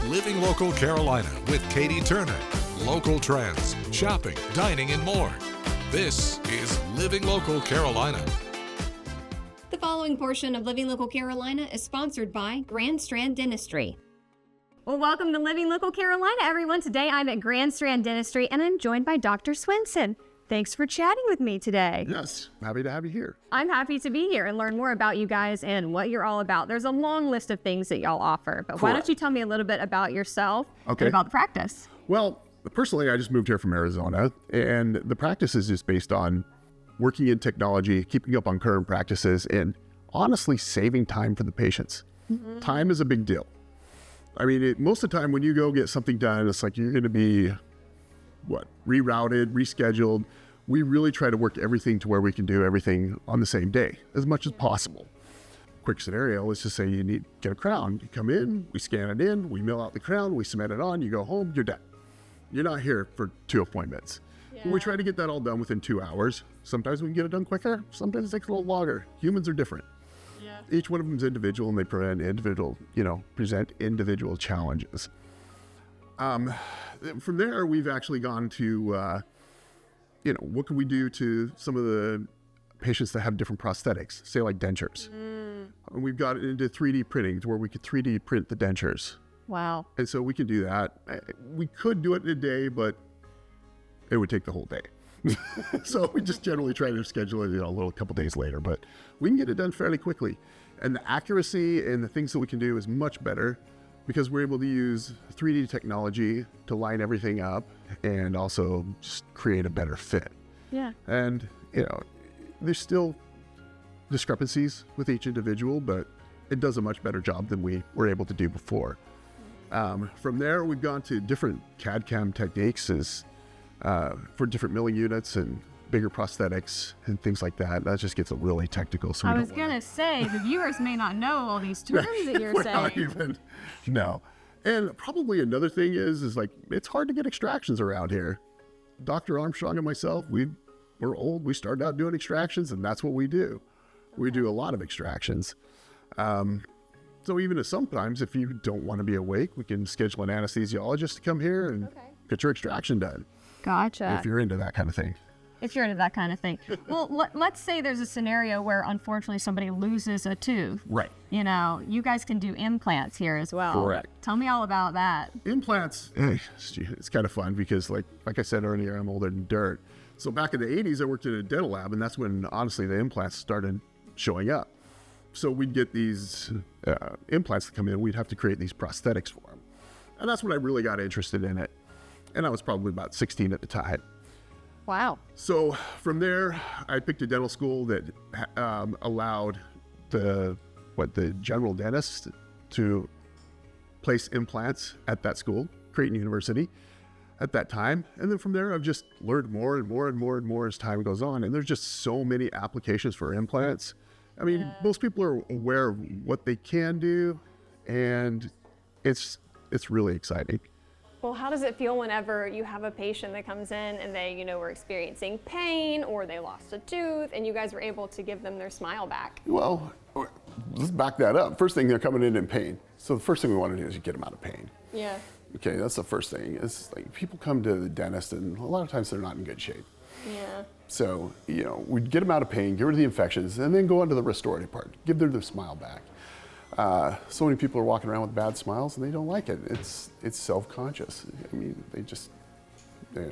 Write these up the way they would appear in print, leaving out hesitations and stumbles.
Living Local Carolina with Katie Turner. Local trends, shopping, dining, and more. This is Living Local Carolina. The following portion of Living Local Carolina is sponsored by Grand Strand Dentistry. Well, welcome to Living Local Carolina, everyone. Today I'm at Grand Strand Dentistry and I'm joined by Dr. Swenson. Thanks for chatting with me today. Yes, happy to have you here. I'm happy to be here and learn more about you guys and what you're all about. There's a long list of things that y'all offer, but why don't you tell me a little bit about yourself and about the practice? Well, personally, I just moved here from Arizona, and the practice is just based on working in technology, keeping up on current practices, and honestly saving time for the patients. Mm-hmm. Time is a big deal. I mean, most of the time when you go get something done, it's like you're going to be, rerouted, rescheduled. We really try to work everything to where we can do everything on the same day as much as possible. Quick scenario, let's just say you need to get a crown. You come in, we scan it in, we mill out the crown, we cement it on, you go home, you're done. You're not here for 2 appointments. Yeah. We try to get that all done within 2 hours. Sometimes we can get it done quicker. Sometimes it takes a little longer. Humans are different. Yeah. Each one of them is individual, and they present individual challenges. From there, we've actually gone to, what can we do to some of the patients that have different prosthetics, say like dentures. And we've got it into 3D printing to where we could 3D print the dentures. Wow. And so we can do that. We could do it in a day, but it would take the whole day. So we just generally try to schedule it a couple days later, but we can get it done fairly quickly. And the accuracy and the things that we can do is much better because we're able to use 3D technology to line everything up and also just create a better fit. Yeah. And, there's still discrepancies with each individual, but it does a much better job than we were able to do before. From there, we've gone to different CAD/CAM techniques for different milling units and bigger prosthetics and things like that. That just gets really technical. So I was going to say, the viewers may not know all these terms that you're saying. No. And probably another thing is like, it's hard to get extractions around here. Dr. Armstrong and myself, we're old. We started out doing extractions, and that's what we do. Okay. We do a lot of extractions. So even sometimes if you don't want to be awake, we can schedule an anesthesiologist to come here and get your extraction done. Gotcha. If you're into that kind of thing. Well, let's say there's a scenario where unfortunately somebody loses a tooth. Right. You guys can do implants here as well. Correct. Tell me all about that. Implants, it's kind of fun because like I said earlier, I'm older than dirt. So back in the 80s, I worked in a dental lab, and that's when honestly the implants started showing up. So we'd get these implants that come in, we'd have to create these prosthetics for them. And that's when I really got interested in it. And I was probably about 16 at the time. Wow. So from there, I picked a dental school that allowed the general dentist to place implants at that school, Creighton University, at that time. And then from there, I've just learned more and more and more and more as time goes on. And there's just so many applications for implants. I mean, most people are aware of what they can do, and it's really exciting. Well, how does it feel whenever you have a patient that comes in and they, were experiencing pain or they lost a tooth and you guys were able to give them their smile back? Well, let's back that up. First thing, they're coming in pain. So the first thing we want to do is get them out of pain. Yeah. Okay, that's the first thing. It's like people come to the dentist and a lot of times they're not in good shape. Yeah. So, we'd get them out of pain, get rid of the infections, and then go on to the restorative part. Give them their smile back. So many people are walking around with bad smiles and they don't like it. It's self-conscious. I mean, they just, they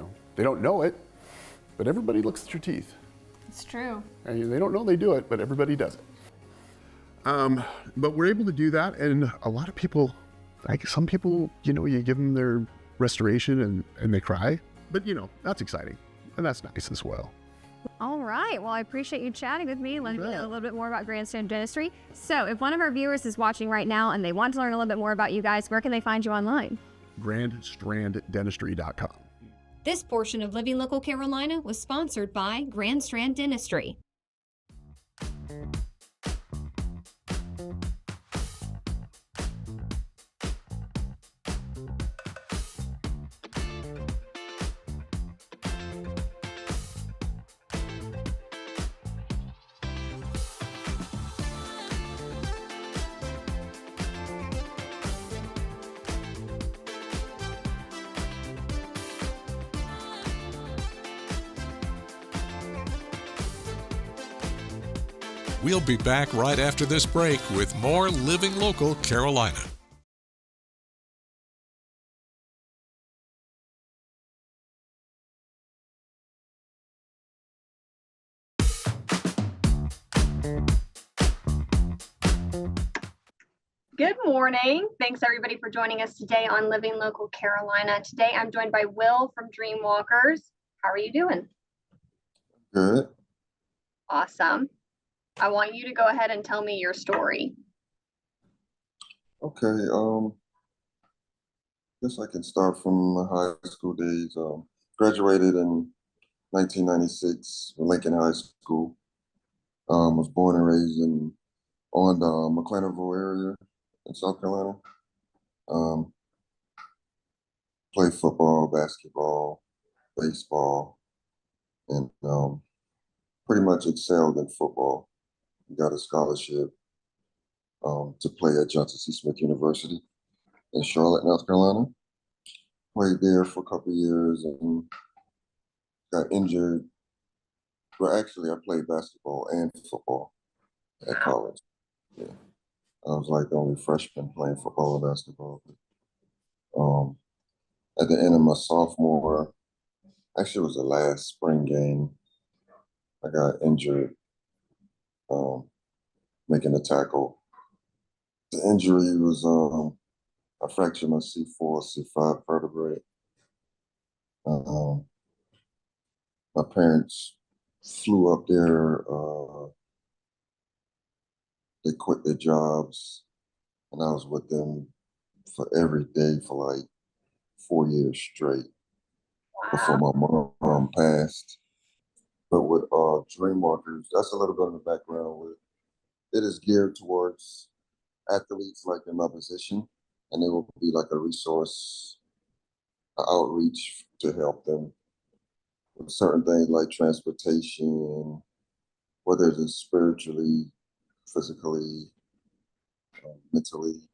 don't know it, but everybody looks at your teeth. It's true. And they don't know they do it, but everybody does it. But we're able to do that, and a lot of people, like some people, you give them their restoration and they cry, but that's exciting, and that's nice as well. All right. Well, I appreciate you chatting with me, letting me know a little bit more about Grand Strand Dentistry. So if one of our viewers is watching right now and they want to learn a little bit more about you guys, where can they find you online? GrandStrandDentistry.com. This portion of Living Local Carolina was sponsored by Grand Strand Dentistry. We'll be back right after this break with more Living Local Carolina. Good morning. Thanks everybody for joining us today on Living Local Carolina. Today I'm joined by Will from Dreamwalkers. How are you doing? Good. Awesome. I want you to go ahead and tell me your story. Okay. Guess I can start from the high school days. Graduated in 1996 from Lincoln High School. Was born and raised on the McClainville area in South Carolina. Played football, basketball, baseball, and pretty much excelled in football. Got a scholarship to play at Johnson C. Smith University in Charlotte, North Carolina. Played there for a couple of years and got injured. Well, actually, I played basketball and football at college. Yeah. I was like the only freshman playing football and basketball. At the end of my sophomore, actually it was the last spring game, I got injured making a tackle. The injury was I fractured my C4, C5 vertebrae. My parents flew up there. They quit their jobs, and I was with them for every day for like 4 years straight before my mom passed. But with Dreamwalkers, that's a little bit of the background. With it is geared towards athletes like in my position, and it will be like a resource, outreach to help them with certain things like transportation, whether it's spiritually, physically, mentally.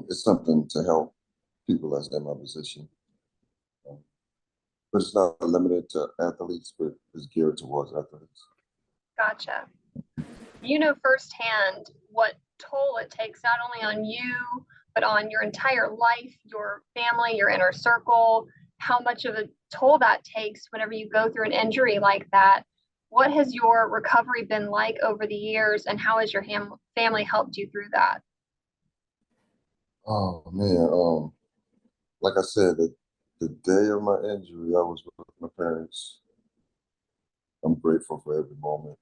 It's something to help people that's in my position. But it's not limited to athletes, but it's geared towards athletes. Gotcha. You know firsthand what toll it takes not only on you, but on your entire life, your family, your inner circle, how much of a toll that takes whenever you go through an injury like that. What has your recovery been like over the years, and how has your family helped you through that? Oh man, like I said, the day of my injury, I was with my parents. I'm grateful for every moment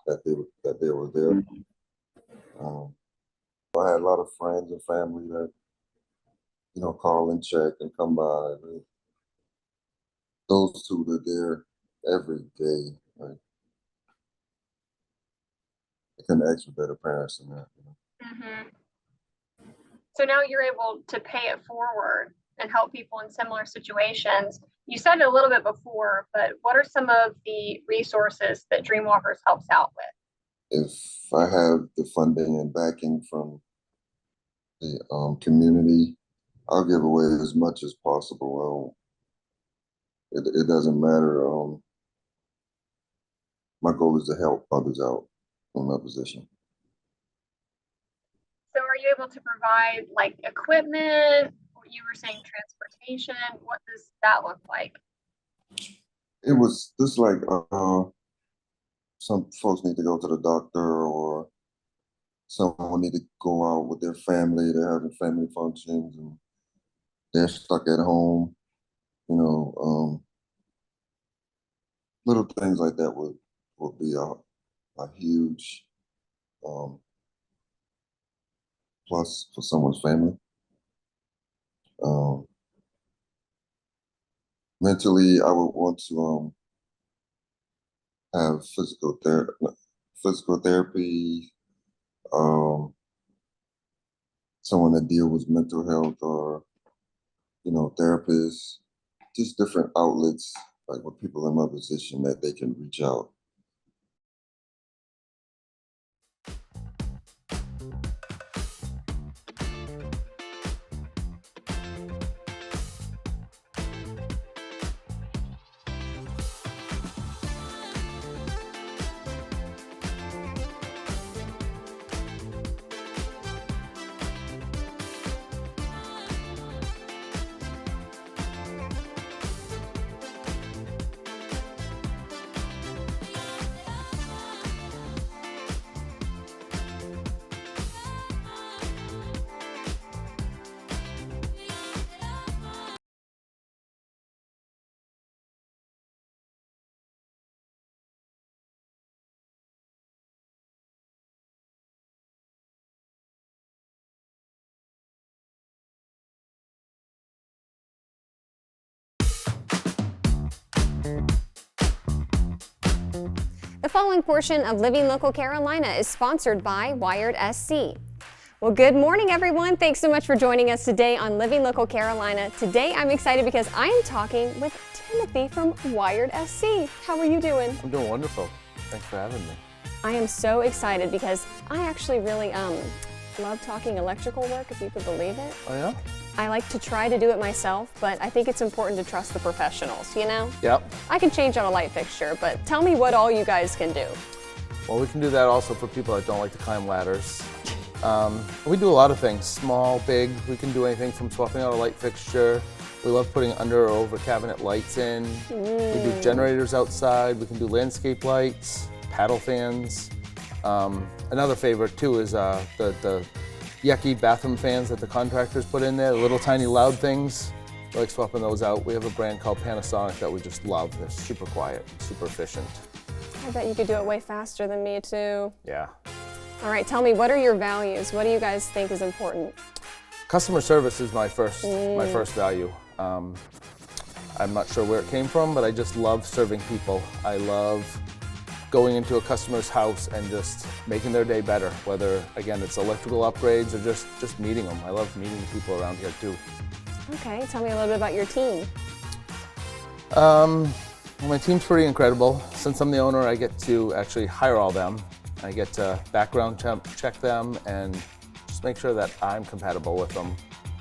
that they were there. I had a lot of friends and family that call and check and come by. Those two are there every day. Right? I couldn't ask for better parents than that. Mm-hmm. So now you're able to pay it forward and help people in similar situations. You said it a little bit before, but what are some of the resources that Dreamwalkers helps out with? If I have the funding and backing from the community, I'll give away as much as possible. It doesn't matter. My goal is to help others out in my position. So are you able to provide like equipment? You were saying transportation. What does that look like? It was just like some folks need to go to the doctor, or someone need to go out with their family. They're having family functions and they're stuck at home. Little things like that would be a huge plus for someone's family. Mentally, I would want to have physical therapy, someone that deal with mental health, or therapists, just different outlets, like with people in my position that they can reach out. following portion of Living Local Carolina is sponsored by Wired SC. Well, good morning, everyone. Thanks so much for joining us today on Living Local Carolina. Today, I'm excited because I am talking with Timothy from Wired SC. How are you doing? I'm doing wonderful. Thanks for having me. I am so excited because I actually really love talking electrical work, if you could believe it. Oh, yeah? I like to try to do it myself, but I think it's important to trust the professionals, you know? Yep. I can change on a light fixture, but tell me what all you guys can do. Well, we can do that also for people that don't like to climb ladders. We do a lot of things, small, big. We can do anything from swapping out a light fixture. We love putting under or over cabinet lights in. We do generators outside. We can do landscape lights, paddle fans. Another favorite too is the yucky bathroom fans that the contractors put in there, the little tiny loud things. We like swapping those out. We have a brand called Panasonic that we just love. They're super quiet, super efficient. I bet you could do it way faster than me too. Yeah. All right, tell me, what are your values? What do you guys think is important? Customer service is my first value. I'm not sure where it came from, but I just love serving people. I love going into a customer's house and just making their day better, whether, again, it's electrical upgrades or just meeting them. I love meeting the people around here too. Okay, tell me a little bit about your team. Well, my team's pretty incredible. Since I'm the owner, I get to actually hire all them. I get to background check them and just make sure that I'm compatible with them.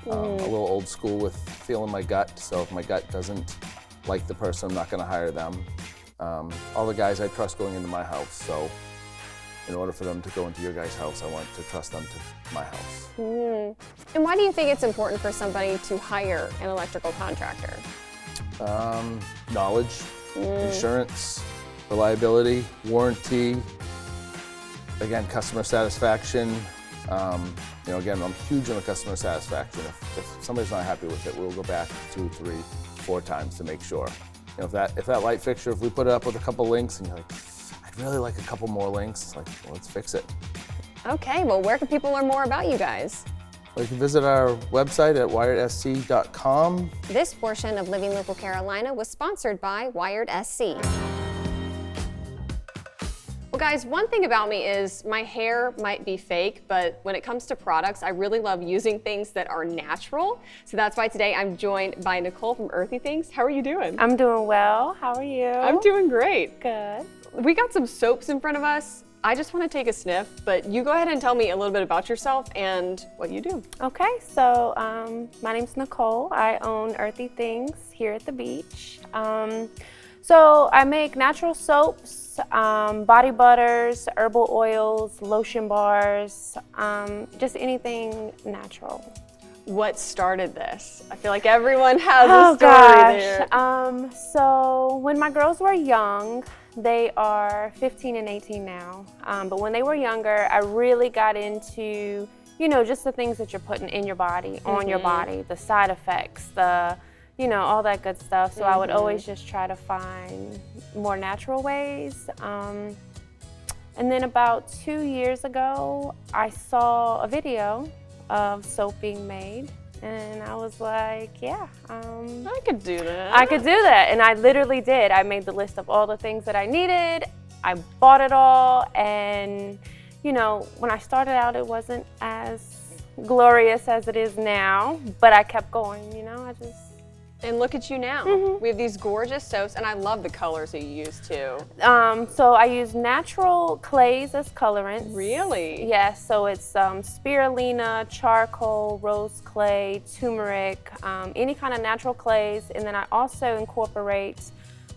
A little old school with feeling my gut, so if my gut doesn't like the person, I'm not going to hire them. All the guys I trust going into my house, so in order for them to go into your guys' house, I want to trust them to my house. And why do you think it's important for somebody to hire an electrical contractor? Knowledge, insurance, reliability, warranty, again, customer satisfaction. Again, I'm huge on the customer satisfaction. If somebody's not happy with it, we'll go back 2, 3, 4 times to make sure. If that light fixture, if we put it up with a couple links and you're like, I'd really like a couple more links, it's like, well, let's fix it. Okay, well, where can people learn more about you guys? Well, you can visit our website at wiredsc.com. This portion of Living Local Carolina was sponsored by Wired SC. Well, guys, one thing about me is my hair might be fake, but when it comes to products, I really love using things that are natural. So that's why today I'm joined by Nicole from Earthy Things. How are you doing? I'm doing well. How are you? I'm doing great. Good. We got some soaps in front of us. I just want to take a sniff, but you go ahead and tell me a little bit about yourself and what you do. Okay, so my name's Nicole. I own Earthy Things here at the beach. So I make natural soaps, body butters, herbal oils, lotion bars, just anything natural. What started this? I feel like everyone has a story there. So when my girls were young, they are 15 and 18 now, but when they were younger, I really got into, just the things that you're putting in your body, on your body, the side effects, all that good stuff. So I would always just try to find more natural ways. And then about 2 years ago, I saw a video of soap being made. And I was like, yeah. I could do that. I could do that. And I literally did. I made the list of all the things that I needed. I bought it all. And, when I started out, it wasn't as glorious as it is now. But I kept going, And look at you now. We have these gorgeous soaps, and I love the colors that you use too. So I use natural clays as colorants. Really? Yes, so it's spirulina, charcoal, rose clay, turmeric, any kind of natural clays. And then I also incorporate,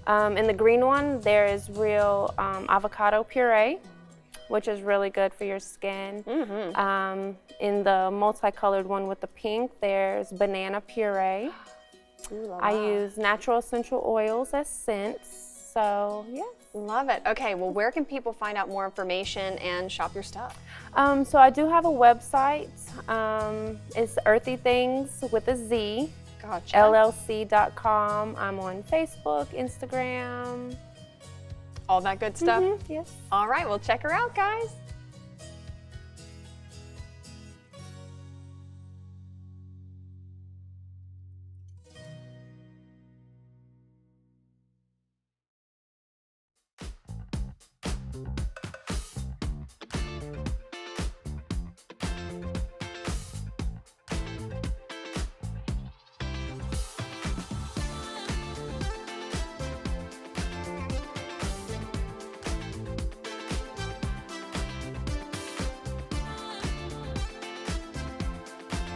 in the green one, there is real avocado puree, which is really good for your skin. In the multicolored one with the pink, there's banana puree. I use natural essential oils as scents, so yes. Love it. Okay, well, where can people find out more information and shop your stuff? So I do have a website. It's Earthy Things with a Z, Gotcha. LLC.com. I'm on Facebook, Instagram. All that good stuff? Yes. All right, well, check her out, guys.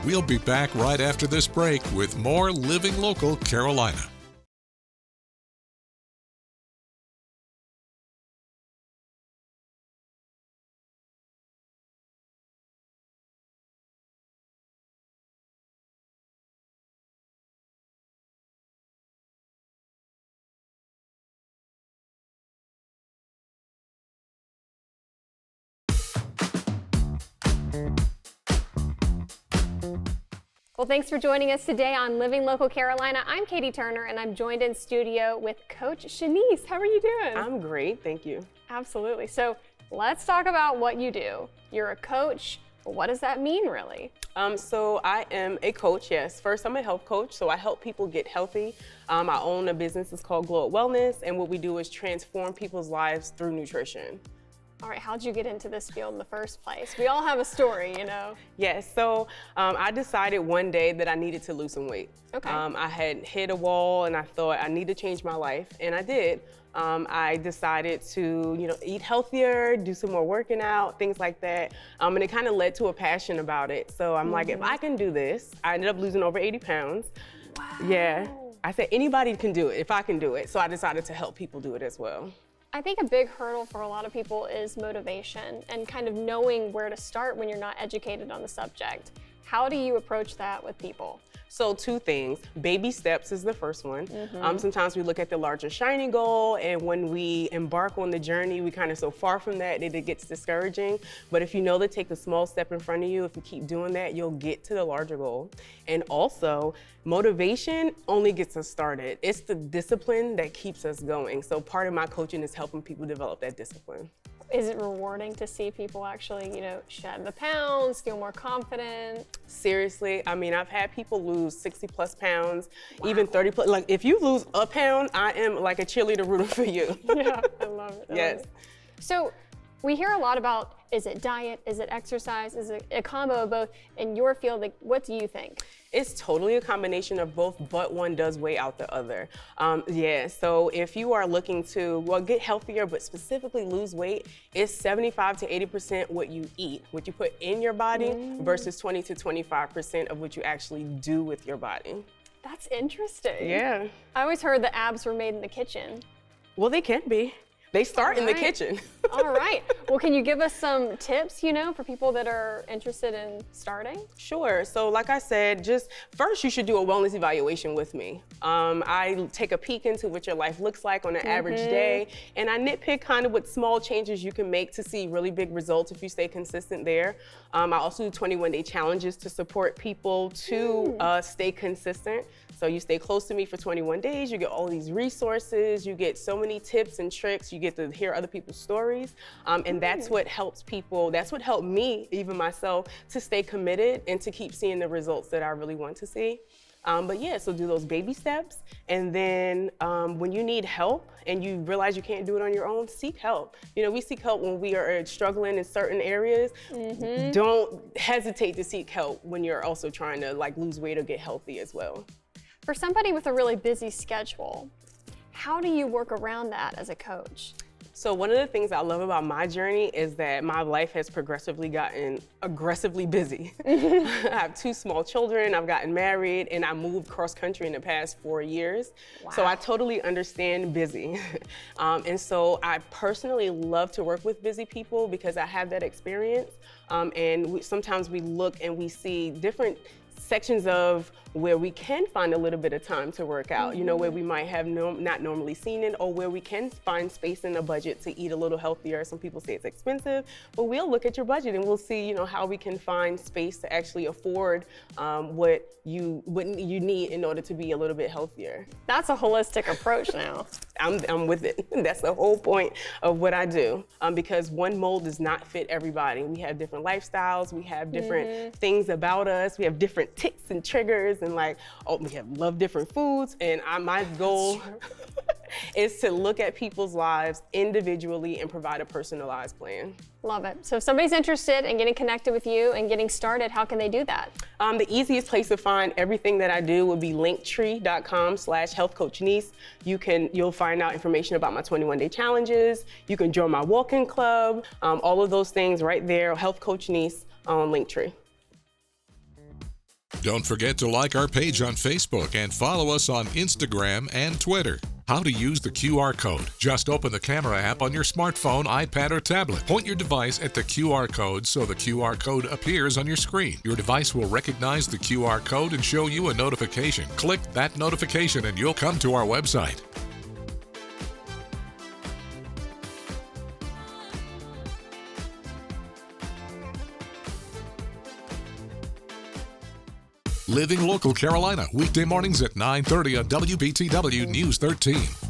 We'll be back right after this break with more Living Local Carolina. Well, thanks for joining us today on Living Local Carolina. I'm Katie Turner, and I'm joined in studio with Coach Shanice. How are you doing? I'm great, thank you. Absolutely. So let's talk about what you do. You're a coach. What does that mean, really? So I am a coach, yes. First, I'm a health coach, so I help people get healthy. I own a business, it's called Glow Up Wellness, and what we do is transform people's lives through nutrition. All right, how'd you get into this field in the first place? We all have a story, you know. Yes, so I decided one day that I needed to lose some weight. Okay. I had hit a wall and I thought I need to change my life, and I did. I decided to, eat healthier, do some more working out, things like that. And it kind of led to a passion about it. So I'm like, if I can do this, I ended up losing over 80 pounds. Wow. Yeah. I said, anybody can do it if I can do it. So I decided to help people do it as well. I think a big hurdle for a lot of people is motivation and kind of knowing where to start when you're not educated on the subject. How do you approach that with people? So two things. Baby steps is the first one. Sometimes we look at the larger shiny goal, and when we embark on the journey, we kind of so far from that it gets discouraging. But if you know to take a small step in front of you, if you keep doing that, you'll get to the larger goal. And also, motivation only gets us started. It's the discipline that keeps us going. So part of my coaching is helping people develop that discipline. Is it rewarding to see people actually, shed the pounds, feel more confident? Seriously, I mean, I've had people lose 60 plus pounds, even 30 plus. Like, if you lose a pound, I am like a cheerleader rooting for you. Yeah, I love it. Yes. So we hear a lot about, is it diet, is it exercise, is it a combo of both? In your field, like, what do you think? It's totally a combination of both, but one does weigh out the other. So if you are looking to, get healthier, but specifically lose weight, it's 75 to 80% what you eat, what you put in your body versus 20 to 25% of what you actually do with your body. That's interesting. Yeah. I always heard the abs were made in the kitchen. Well, they can be. They start in the kitchen. All right. Well, can you give us some tips, for people that are interested in starting? Sure. So like I said, just first you should do a wellness evaluation with me. I take a peek into what your life looks like on an average day, and I nitpick kind of what small changes you can make to see really big results if you stay consistent there. I also do 21-day challenges to support people to stay consistent. So you stay close to me for 21 days, you get all these resources, you get so many tips and tricks, you get to hear other people's stories. And that's what helps people, that's what helped me, even myself, to stay committed and to keep seeing the results that I really want to see. So do those baby steps. And then when you need help and you realize you can't do it on your own, seek help. We seek help when we are struggling in certain areas. Don't hesitate to seek help when you're also trying to lose weight or get healthy as well. For somebody with a really busy schedule, how do you work around that as a coach? So one of the things I love about my journey is that my life has progressively gotten aggressively busy. I have 2 small children, I've gotten married, and I moved cross country in the past 4 years. Wow. So I totally understand busy. And so I personally love to work with busy people because I have that experience. Sometimes we look and we see different sections of where we can find a little bit of time to work out, where we might have not normally seen it, or where we can find space in the budget to eat a little healthier. Some people say it's expensive, but we'll look at your budget and we'll see, how we can find space to actually afford what you need in order to be a little bit healthier. That's a holistic approach now. I'm with it. That's the whole point of what I do, because one mold does not fit everybody. We have different lifestyles, we have different things about us, we have different tics and triggers, and we love different foods, and my goal is to look at people's lives individually and provide a personalized plan. Love it. So if somebody's interested in getting connected with you and getting started, how can they do that? The easiest place to find everything that I do would be linktree.com/healthcoachniece. You'll find out information about my 21-day challenges. You can join my walk-in club. All of those things right there, Health Coach Niece on Linktree. Don't forget to like our page on Facebook and follow us on Instagram and Twitter. How to use the QR code. Just open the camera app on your smartphone, iPad, or tablet. Point your device at the QR code so the QR code appears on your screen. Your device will recognize the QR code and show you a notification. Click that notification and you'll come to our website. Living Local Carolina, weekday mornings at 9:30 on WBTW News 13.